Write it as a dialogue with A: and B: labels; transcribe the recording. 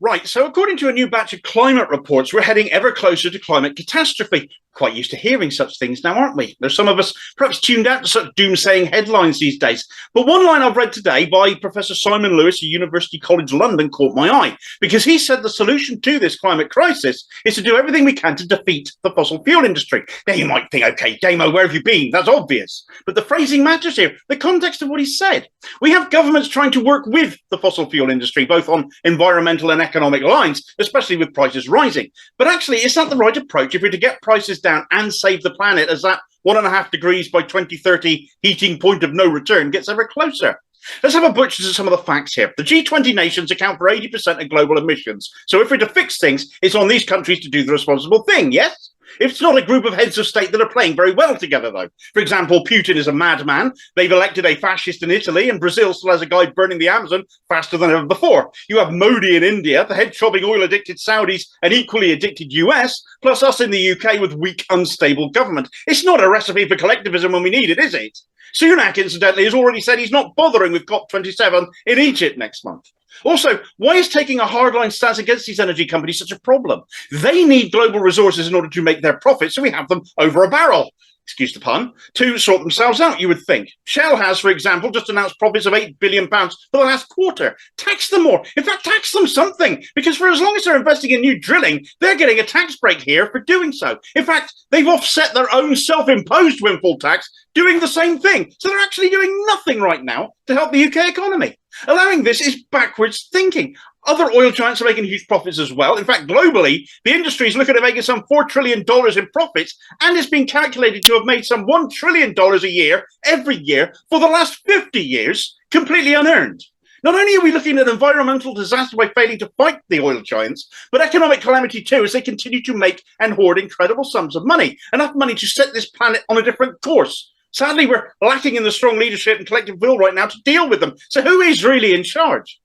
A: Right, so according to a new batch of climate reports, we're heading ever closer to climate catastrophe. Quite used to hearing such things now, aren't we? There's some of us perhaps tuned out to such doomsaying headlines these days. But one line I've read today by Professor Simon Lewis of University College London caught my eye, because he said the solution to this climate crisis is to do everything we can to defeat the fossil fuel industry. Now you might think, okay, Damo, where have you been? That's obvious. But the phrasing matters here, the context of what he said. We have governments trying to work with the fossil fuel industry, both on environmental and economic lines, especially with prices rising. But actually, is that the right approach if we're to get prices down and save the planet as that 1.5 degrees by 2030 heating point of no return gets ever closer? Let's have a butcher to some of the facts here. The G20 nations account for 80% of global emissions. So if we're to fix things, it's on these countries to do the responsible thing, yes? It's not a group of heads of state that are playing very well together, though. For example, Putin is a madman. They've elected a fascist in Italy, and Brazil still has a guy burning the Amazon faster than ever before. You have Modi in India, the head-chopping oil-addicted Saudis, and equally addicted US, plus us in the UK with weak, unstable government. It's not a recipe for collectivism when we need it, is it? Sunak, incidentally, has already said he's not bothering with COP27 in Egypt next month. Also, why is taking a hardline stance against these energy companies such a problem? They need global resources in order to make their profits, so we have them over a barrel, excuse the pun, to sort themselves out, you would think. Shell has, for example, just announced profits of £8 billion for the last quarter. Tax them more. In fact, tax them something, because for as long as they're investing in new drilling, they're getting a tax break here for doing so. In fact, they've offset their own self-imposed windfall tax doing the same thing. So they're actually doing nothing right now to help the UK economy. Allowing this is backwards thinking. Other oil giants are making huge profits as well. In fact, globally, the industry is looking at making some $4 trillion in profits, and it's been calculated to have made some $1 trillion a year, every year, for the last 50 years, completely unearned. Not only are we looking at environmental disaster by failing to fight the oil giants, but economic calamity too, as they continue to make and hoard incredible sums of money, enough money to set this planet on a different course. Sadly, we're lacking in the strong leadership and collective will right now to deal with them. So who is really in charge?